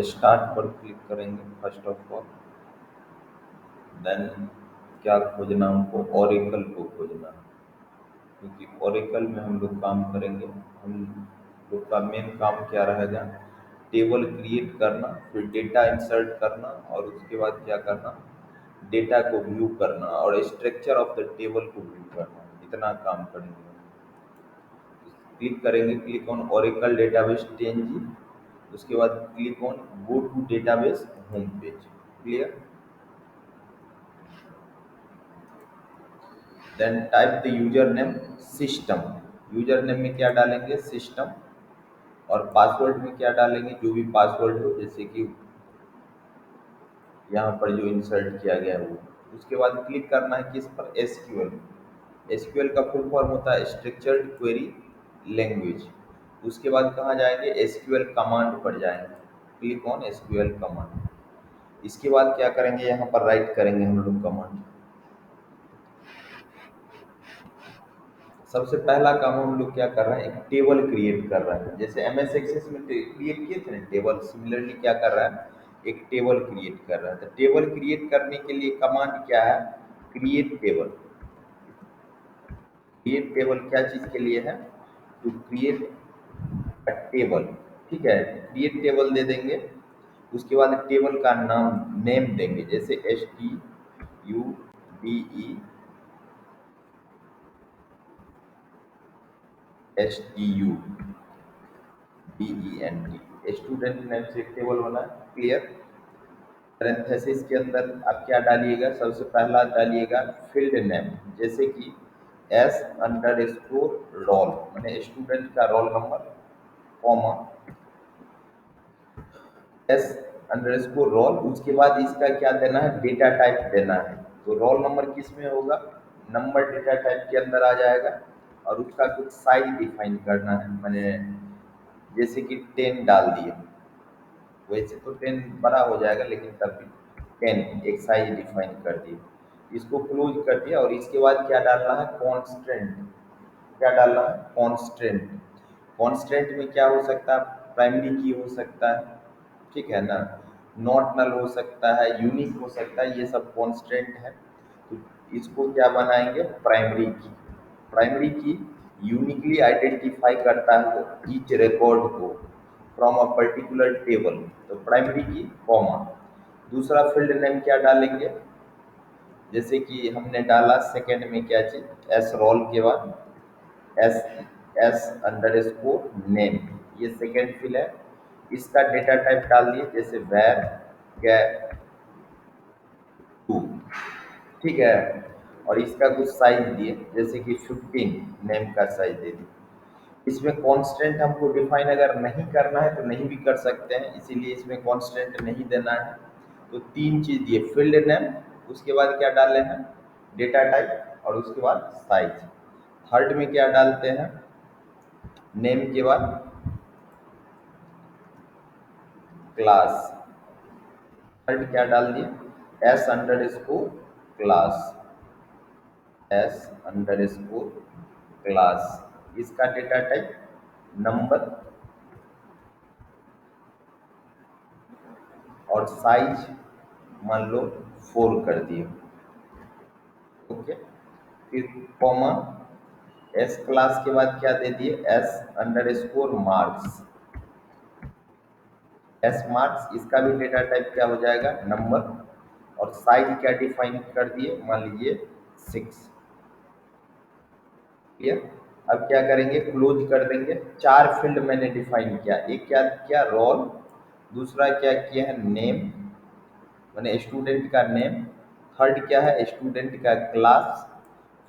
Start पर click करेंगे first of all. Then क्या खोजना, हमको ओरेकल को खोजना है, क्योंकि ओरेकल में हम लोग काम करेंगे। हम लोग का मेन काम क्या रहेगा, टेबल क्रिएट करना, फिर डेटा इंसर्ट करना और उसके बाद क्या करना, डेटा को व्यू करना और स्ट्रक्चर ऑफ द टेबल को व्यू करना, इतना काम करेंगे। क्लिक करेंगे, click on Oracle database TNG, उसके बाद click on go to database home page. Clear. Then type the user name system. User name में क्या डालेंगे, सिस्टम, और पासवर्ड में क्या डालेंगे, जो भी पासवर्ड हो, जैसे कि यहाँ पर जो इंसर्ट किया गया है वो। उसके बाद क्लिक करना है किस पर, एसक्यूएल। एसक्यूएल का फुल फॉर्म होता है स्ट्रक्चर्ड क्वेरी लैंग्वेज। उसके बाद कहाँ जाएंगे, एसक्यूएल कमांड पर जाएंगे, क्लिक ऑन एसक्यूएल कमांड। इसके बाद क्या करेंगे, यहाँ पर राइट करेंगे हम लोग कमांड। सबसे पहला काम हम लोग क्या कर रहे हैं, एक टेबल क्रिएट कर रहे हैं। जैसे एमएस एक्सेस में क्रिएट किए थे ना टेबल, सिमिलरली क्या कर रहा है, एक टेबल क्रिएट कर रहा है। तो टेबल क्रिएट करने के लिए कमांड क्या है, क्रिएट टेबल। क्रिएट टेबल क्या चीज़ के लिए है, टू क्रिएट अ टेबल। ठीक है, क्रिएट टेबल दे देंगे। उसके बाद टेबल का नाम नेम देंगे, जैसे STUDENT, स्टूडेंट नेम से एक टेबल बना। क्लियर। पैरेंथेसिस के अंदर आप क्या डालिएगा, सबसे पहला डालिएगा फील्ड नेम, जैसे कि S_roll, मैंने स्टूडेंट का रोल नंबर, कॉमा S_roll। उसके बाद इसका क्या देना है, डेटा टाइप देना है। तो रोल नंबर किस में होगा, नंबर डेटा टाइप के अंदर आ जाएगा। और उसका कुछ साइज डिफाइन करना है, मैंने जैसे कि 10 डाल दिए। वैसे तो 10 बड़ा हो जाएगा, लेकिन तब भी 10 एक साइज डिफाइन कर दिए। इसको क्लोज कर दिया। और इसके बाद क्या डालना है, कॉन्स्टेंट। क्या डालना है, कॉन्स्टेंट। कॉन्स्टेंट में क्या हो सकता है, प्राइमरी की हो सकता है, ठीक है ना, नॉट नल हो सकता है, यूनिक हो सकता है, ये सब कॉन्स्टेंट है। तो इसको क्या बनाएंगे, प्राइमरी की। प्राइमरी की यूनिकली आइडेंटिफाई करता है वो ईच रिकॉर्ड को फ्रॉम अ पर्टिकुलर टेबल। तो प्राइमरी की, कॉमा। दूसरा फील्ड नेम क्या डालेंगे, जैसे कि हमने डाला सेकंड में क्या चीज, एस रोल के बाद एस S_नेम, ये सेकेंड फील्ड है। इसका डेटा टाइप डाल दिए, जैसे वैर टू, ठीक है। और इसका कुछ साइज दिए, जैसे कि 15 नेम का साइज दे दिए। इसमें कांस्टेंट हमको डिफाइन अगर नहीं करना है तो नहीं भी कर सकते हैं, इसीलिए इसमें कांस्टेंट नहीं देना है। तो तीन चीज दिए, फील्ड नेम, उसके बाद क्या डाले हैं, डेटा टाइप, और उसके बाद साइज। थर्ड में क्या डालते हैं, नेम के बाद क्लास। थर्ड क्या डाल दिए, S_क्लास, S_क्लास। इसका डेटा टाइप नंबर और साइज मान लो 4 कर दिए। ओके। फिर कॉमा, एस क्लास के बाद क्या दे दिए, S_मार्क्स, एस मार्क्स। इसका भी डेटा टाइप क्या हो जाएगा, नंबर, और साइज क्या डिफाइन कर दिए, मान लीजिए 6। क्लियर। अब क्या करेंगे, क्लोज कर देंगे। चार फील्ड मैंने डिफाइन किया, एक क्या किया, रोल। दूसरा क्या किया है, नेम, मैंने स्टूडेंट का नेम। थर्ड क्या है, स्टूडेंट का क्लास।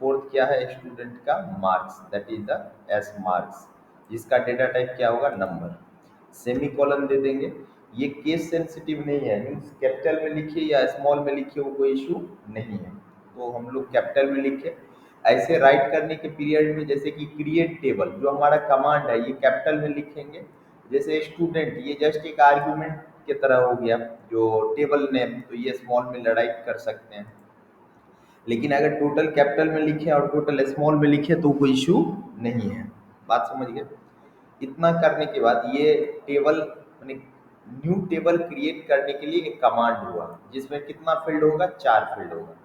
फोर्थ क्या है, स्टूडेंट का marks, that is the S marks, जिसका डेटा टाइप क्या होगा, नंबर। सेमी कॉलन दे देंगे। ये केस सेंसिटिव नहीं है, मीन्स कैपिटल में लिखिए या स्मॉल में लिखिए, वो कोई इशू नहीं है। तो हम लोग कैपिटल में लिखे। ऐसे राइट करने के पीरियड में, जैसे कि क्रिएट टेबल जो हमारा कमांड है, ये कैपिटल में लिखेंगे। जैसे स्टूडेंट, ये जस्ट एक आर्ग्यूमेंट की तरह हो गया, जो टेबल नेम, तो ये स्मॉल में राइट कर सकते हैं। लेकिन अगर टोटल कैपिटल में लिखे और टोटल स्मॉल में लिखे तो कोई इशू नहीं है। बात समझ गए। इतना करने के बाद ये टेबल मैंने न्यू टेबल क्रिएट करने के लिए एक कमांड हुआ जिसमें कितना फील्ड होगा, 4 फील्ड होगा।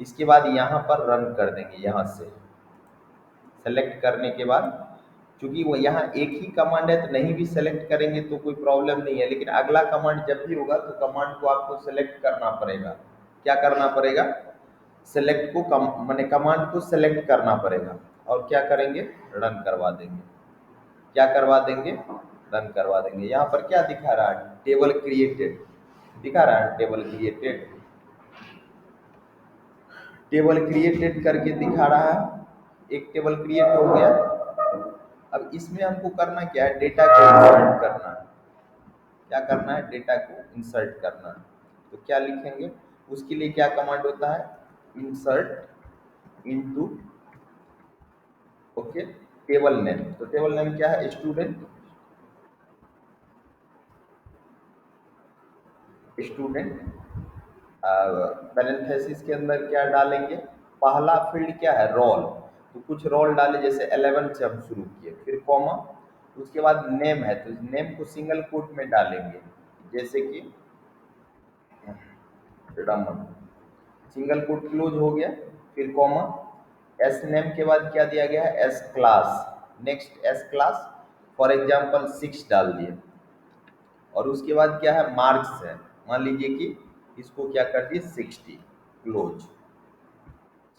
इसके बाद यहाँ पर रन कर देंगे, यहाँ से सेलेक्ट करने के बाद, चूंकि वो यहाँ एक ही कमांड है तो नहीं भी सेलेक्ट करेंगे तो कोई प्रॉब्लम नहीं है, लेकिन अगला कमांड जब भी होगा तो कमांड को आपको सेलेक्ट करना पड़ेगा। क्या करना पड़ेगा, सेलेक्ट को माने कमांड को सेलेक्ट करना पड़ेगा। और क्या करेंगे, रन करवा देंगे। क्या करवा देंगे, रन करवा देंगे। यहाँ पर क्या दिखा रहा है, टेबल क्रिएटेड दिखा रहा है, टेबल क्रिएटेड, टेबल क्रिएटेड करके दिखा रहा है। एक टेबल क्रिएट हो गया। अब इसमें हमको करना क्या है, डेटा को इंसर्ट करना है। क्या करना है, डेटा को इंसर्ट करना है। तो क्या लिखेंगे, उसके लिए क्या कमांड होता है, insert into, okay, table name. तो टेबल नेम क्या है, स्टूडेंट, स्टूडेंट। पैरेंथेसिस के अंदर क्या डालेंगे, पहला फील्ड क्या है, रोल। तो कुछ रोल डाले, जैसे 11 से हम शुरू किए, फिर कॉमा, उसके बाद नेम है तो नेम को सिंगल कोट में डालेंगे, जैसे कि रमन, सिंगल कोट क्लोज हो गया, फिर कॉमा। एस नेम के बाद क्या दिया गया है, S class, next S class, for example 6 डाल दिए। और उसके बाद क्या है, मार्क्स है, मान लीजिए कि इसको क्या कर दिए, 60, क्लोज,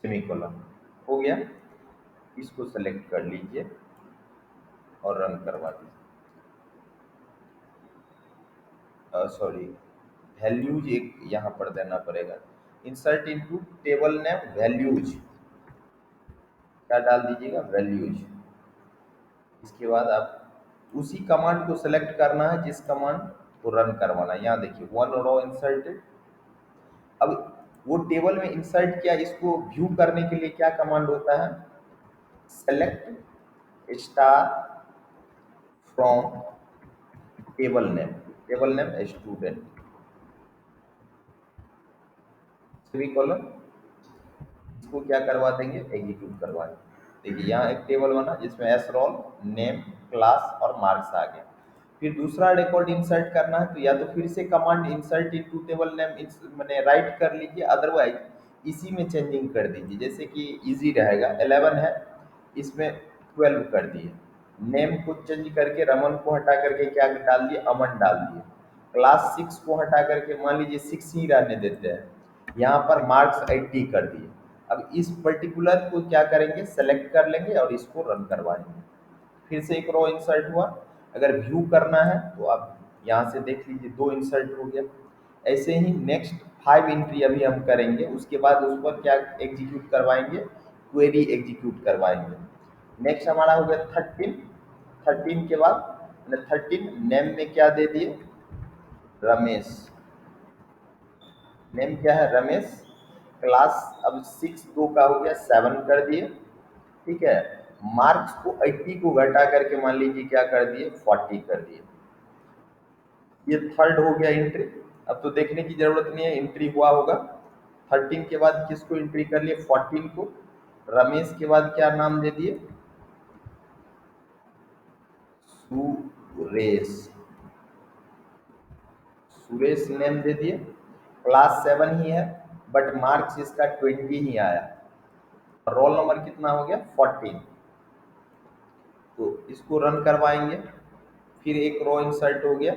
सेमीकोलन, हो गया। इसको सेलेक्ट कर लीजिए और रन करवा दीजिए। सॉरी, वैल्यूज एक यहाँ पर देना पड़ेगा, insert into table name values, क्या डाल दीजिएगा, वैल्यूज। इसके बाद आप उसी कमांड को सेलेक्ट करना है जिस कमांड को रन करवाना है। यहाँ देखिए, वन रो इंसर्टेड। अब वो टेबल में इंसर्ट किया, इसको व्यू करने के लिए क्या कमांड होता है, select star from table name student, semicolon. इसको क्या करवा देंगे, एग्जीक्यूट करवा देंगे। देखिए यहाँ एक टेबल बना जिसमें एस रोल, नेम, क्लास और मार्क्स आ गए। फिर दूसरा रिकॉर्ड इंसर्ट करना है तो या तो फिर से command insert into table name मैंने राइट कर लीजिए, अदरवाइज इसी में चेंजिंग कर दीजिए, जैसे कि इजी रहेगा। 11 है, इसमें 12 कर दिए, नेम को चेंज करके रमन को हटा करके क्या डाल दिए, अमन डाल दिए। क्लास 6 को हटा करके मान लीजिए 6 ही रहने देते हैं, यहाँ पर मार्क्स 80 कर दिए। अब इस पर्टिकुलर को क्या करेंगे, सेलेक्ट कर लेंगे और इसको रन करवाएंगे। फिर से एक रो इंसर्ट हुआ। अगर व्यू करना है तो आप यहाँ से देख लीजिए, 2 इंसर्ट हो गया। ऐसे ही नेक्स्ट 5 एंट्री अभी हम करेंगे, उसके बाद उस पर क्या एग्जीक्यूट करवाएंगे, क्वेरी एग्जीक्यूट करवाएंगे। नेक्स्ट हमारा हो गया 13। 13 के बाद 13 नेम में क्या दे दिए, रमेश, नेम क्या है, रमेश। क्लास अब 6 2 का हो गया, 7 कर दिए, ठीक है। मार्क्स को 80 को घटा करके मान लीजिए क्या कर दिए, 40 कर दिए। ये थर्ड हो गया एंट्री। अब तो देखने की जरूरत नहीं है, एंट्री हुआ होगा। 13 के बाद किसको एंट्री कर लिए, 14 को। रमेश के बाद क्या नाम दे दिए, सुरेश, सुरेश नेम दे दिए। क्लास 7 ही है, बट मार्क्स इसका 20 ही आया। रोल नंबर कितना हो गया, 14। तो इसको रन करवाएंगे। फिर एक रो इंसर्ट हो गया।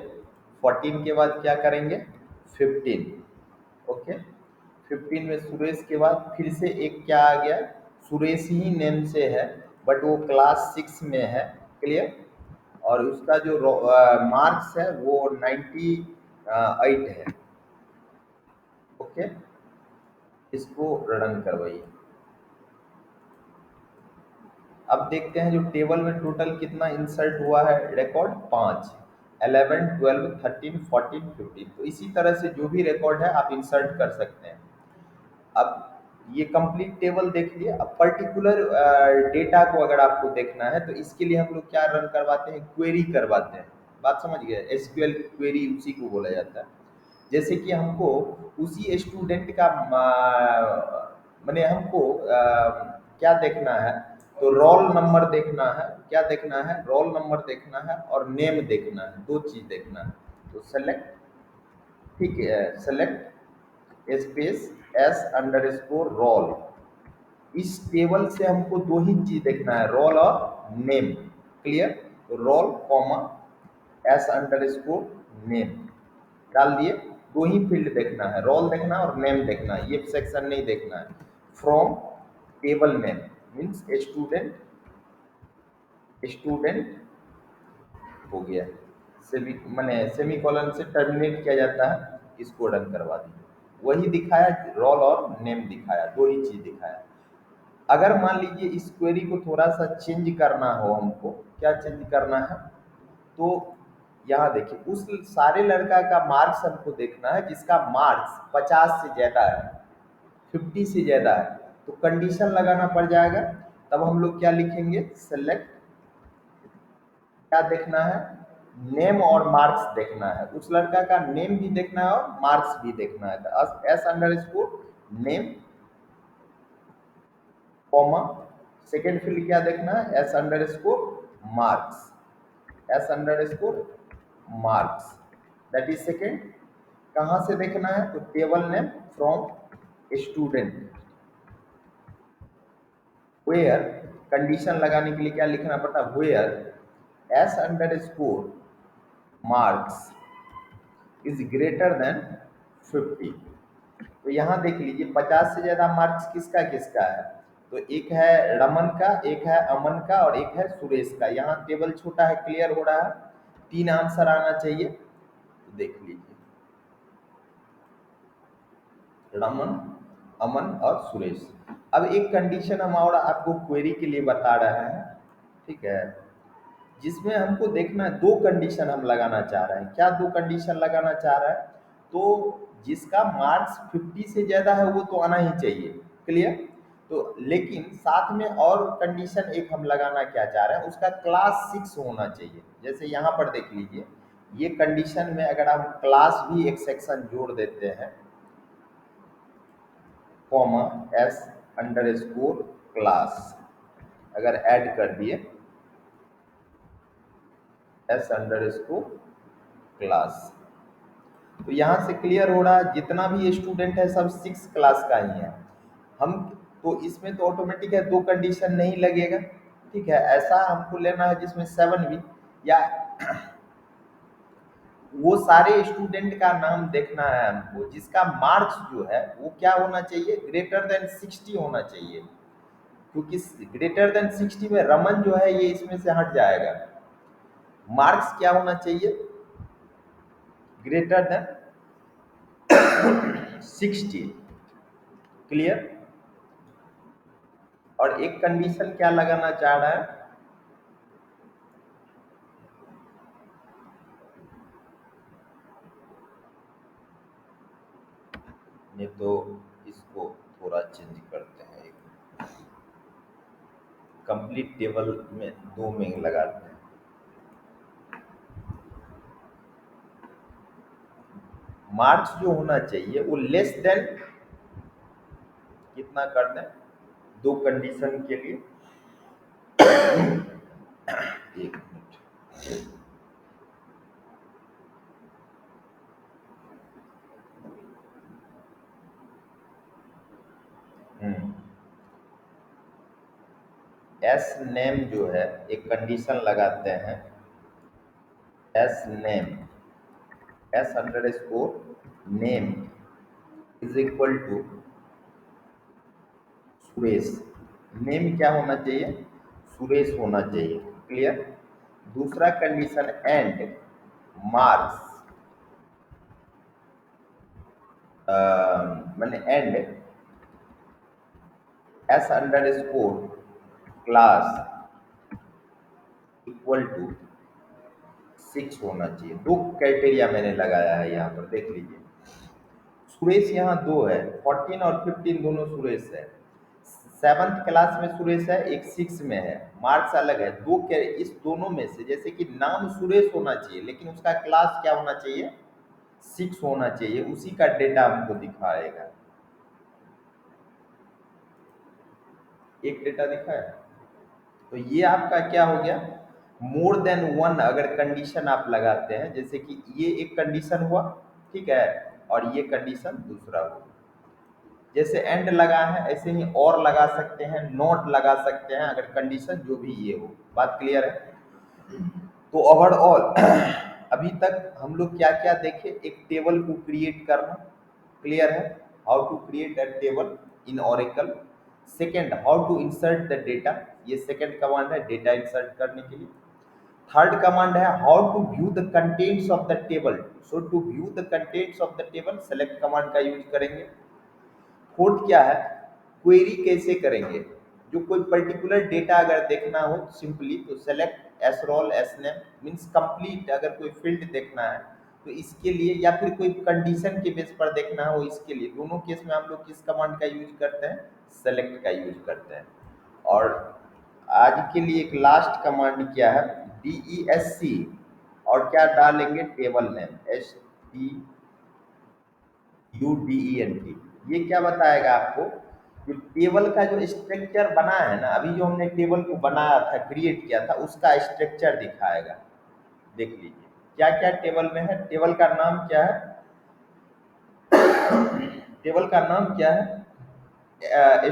14 के बाद क्या करेंगे, 15, ओके। 15 में सुरेश के बाद फिर से एक क्या आ गया, सुरेश ही नेम से है, बट वो क्लास 6 में है, क्लियर। और उसका जो मार्क्स है वो 98 है, ओके। इसको रन करवाइए। अब देखते हैं जो टेबल में टोटल कितना इंसर्ट हुआ है, रिकॉर्ड 5, 11, 12, 13, 14, 15। तो इसी तरह से जो भी रिकॉर्ड है आप इंसर्ट कर सकते हैं। अब ये कंप्लीट टेबल देख लिए। अब पर्टिकुलर डेटा को अगर आपको देखना है तो इसके लिए हम लोग क्या रन करवाते हैं, क्वेरी करवाते हैं। बात समझ गए, एसक्यूएल क्वेरी उसी को बोला जाता है। जैसे कि हमको उसी स्टूडेंट का माने हमको क्या देखना है, तो रोल नंबर देखना है। क्या देखना है, रोल नंबर देखना है और नेम देखना है, 2 चीज देखना है। तो सेलेक्ट, ठीक है, select space S underscore role. इस टेबल से हमको दो ही चीज देखना है, रोल और नेम। क्लियर? तो role comma S underscore name डाल दिए। दो ही फील्ड देखना है, रोल देखना है और नेम देखना है, ये सेक्शन नहीं देखना है। From table name means student, student हो गया। सेमी मैंने सेमी कॉलन से टर्मिनेट किया जाता है, इसको रन करवा दीजिए। वही दिखाया, रोल और नेम दिखाया, दो ही चीज दिखाया। अगर मान लीजिए इस क्वेरी को थोड़ा सा चेंज करना हो हमको, क्या चेंज करना है, तो यहाँ देखिए उस सारे लड़का का मार्क्स हमको देखना है जिसका मार्क्स 50 से ज्यादा है, 50 से ज्यादा है, तो कंडीशन लगाना पड़ जाएगा। तब हम लोग क्या लिखेंगे, सेलेक्ट, क्या देखना है, नेम और मार्क्स देखना है। उस लड़का का नेम भी देखना है और मार्क्स भी देखना है। तो S underscore name comma second field क्या देखना है, S underscore marks, S underscore marks, that is second. कहाँ से देखना है, तो table name from student, where, condition लगाने के लिए क्या लिखना पड़ता है, where S underscore marks is greater than 50। तो यहाँ देख लीजिए 50 से ज्यादा मार्क्स किसका किसका है, तो एक है रमन का, एक है अमन का और एक है सुरेश का। यहाँ टेबल छोटा है, क्लियर हो रहा है, तीन आंसर आना चाहिए। तो देख लीजिए रमन, अमन और सुरेश। अब एक कंडीशन हम और आपको क्वेरी के लिए बता रहे हैं, ठीक है, जिसमें हमको देखना है, दो कंडीशन हम लगाना चाह रहे हैं। क्या दो कंडीशन लगाना चाह रहे हैं, तो जिसका मार्क्स 50 से ज्यादा है वो तो आना ही चाहिए। क्लियर? तो लेकिन साथ में और कंडीशन एक हम लगाना क्या चाह रहे हैं, उसका क्लास 6 होना चाहिए। जैसे यहाँ पर देख लीजिए, ये कंडीशन में अगर हम क्लास भी एक सेक्शन जोड़ देते हैं, comma S underscore class, अगर ऐड कर दिए एस अंडर स्कोर क्लास, तो यहाँ से क्लियर हो रहा है जितना भी स्टूडेंट है सब 6 क्लास का ही है। हम तो इसमें तो ऑटोमेटिक है, दो कंडीशन नहीं लगेगा, ठीक है। ऐसा हमको लेना है जिसमें 7 भी, या वो सारे स्टूडेंट का नाम देखना है हमको जिसका मार्क्स जो है वो क्या होना चाहिए, ग्रेटर देन 60 होना चाहिए। क्योंकि ग्रेटर देन 60 में रमन जो है ये इसमें से हट जाएगा। मार्क्स क्या होना चाहिए, ग्रेटर देन 60। क्लियर? और एक कंडीशन क्या लगाना चाह रहा है, नहीं तो इसको थोड़ा चेंज करते हैं, एक कंप्लीट टेबल में दो में लगाते हैं। मार्क्स जो होना चाहिए वो लेस देन कितना कर दें, दो कंडीशन के लिए, एक मिनट, एस नेम जो है एक कंडीशन लगाते हैं, S name, S underscore name is equal to Suresh. Name क्या होना चाहिए, सुरेश होना चाहिए। क्लियर? दूसरा कंडीशन एंड मार्क्स, मैंने and S underscore class equal to 6 होना चाहिए। दो क्राइटेरिया मैंने लगाया है यहाँ पर, देख लीजिए। सुरेश यहाँ दो है, 14 और 15 दोनों सुरेश है। 7th क्लास में सुरेश है, एक 6 में है, मार्क्स अलग है। दो के इस दोनों में से, जैसे कि नाम सुरेश होना चाहिए लेकिन उसका क्लास क्या होना चाहिए, 6 होना चाहिए, उसी का डेटा हमको दिखाएगा। एक डेटा दिखा है, तो ये आपका क्या हो गया, मोर देन वन अगर कंडीशन आप लगाते हैं, जैसे कि ये एक कंडीशन हुआ, ठीक है, और ये कंडीशन दूसरा हुआ, जैसे एंड लगा है ऐसे ही और लगा सकते हैं, नॉट लगा सकते हैं, अगर कंडीशन जो भी ये हो। बात क्लियर है? तो ओवरऑल अभी तक हम लोग क्या क्या देखे? एक टेबल को क्रिएट करना, क्लियर है, how to create a table in Oracle. Second, how to insert the data, ये सेकेंड कमांड है डेटा इंसर्ट करने के लिए। थर्ड कमांड है how to view the contents of the table, so to view the contents of the table select command का use करेंगे। Fourth क्या है? क्वेरी कैसे करेंगे? जो कोई पर्टिकुलर डेटा अगर देखना हो सिंपली तो select S roll S name means complete, अगर कोई फील्ड देखना है तो इसके लिए, या फिर कोई कंडीशन के बेस पर देखना हो इसके लिए, दोनों केस में हम लोग किस कमांड का यूज करते हैं? सेलेक्ट का यूज करते हैं। और आज के लिए एक लास्ट कमांड क्या है? DESC, और क्या डालेंगे? Table name STUDENT। ये क्या बताएगा आपको? जो टेबल का जो स्ट्रक्चर बना है ना, अभी जो हमने टेबल को बनाया था, क्रिएट किया था, उसका स्ट्रक्चर दिखाएगा। देख लीजिए क्या क्या टेबल में है। टेबल का नाम क्या है? टेबल का नाम क्या है?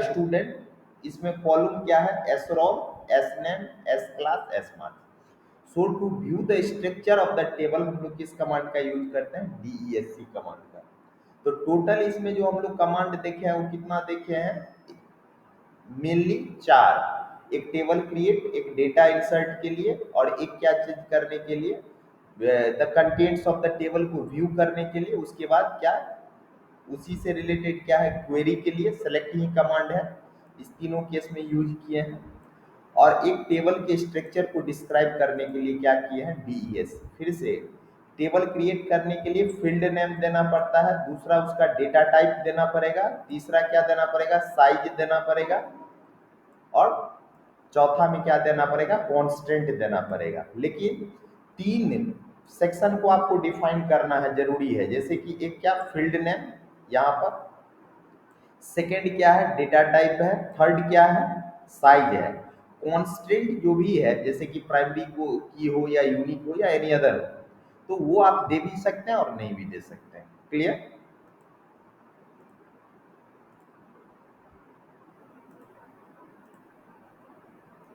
स्टूडेंट। इसमें कॉलम क्या है? S roll, S name, S class, S marks. So to view the structure of the table हम लोग किस कमांड का यूज करते हैं? DESC कमांड का। तो टोटल इसमें जो हम लोग कमांड देखे हैं वो कितना देखे हैं? मेनली चार। एक टेबल क्रिएट, एक डेटा इंसर्ट के लिए, और एक क्या चीज करने के लिए? The contents of the table को व्यू करने के लिए। उसके बाद क्या? उसी से रिलेटेड क्या है? क्वेरी के लिए सेलेक्ट ही कमांड है, इस तीनों केस में यूज किए हैं। और एक टेबल के स्ट्रक्चर को डिस्क्राइब करने के लिए क्या किए हैं? DES। फिर से टेबल क्रिएट करने के लिए फील्ड नेम देना पड़ता है, दूसरा उसका डेटा टाइप देना पड़ेगा, तीसरा क्या देना पड़ेगा? साइज देना पड़ेगा, और चौथा में क्या देना पड़ेगा? कॉन्स्टेंट देना पड़ेगा। लेकिन तीन सेक्शन को आपको डिफाइन करना है, जरूरी है। जैसे कि एक क्या? फील्ड नेम यहाँ पर, सेकेंड क्या है? डेटा टाइप है, थर्ड क्या है? साइज है। कॉन्स्टेंट जो भी है, जैसे कि प्राइमरी को की हो या यूनिक हो या एनी अदर हो, तो वो आप दे भी सकते हैं और नहीं भी दे सकते हैं। क्लियर?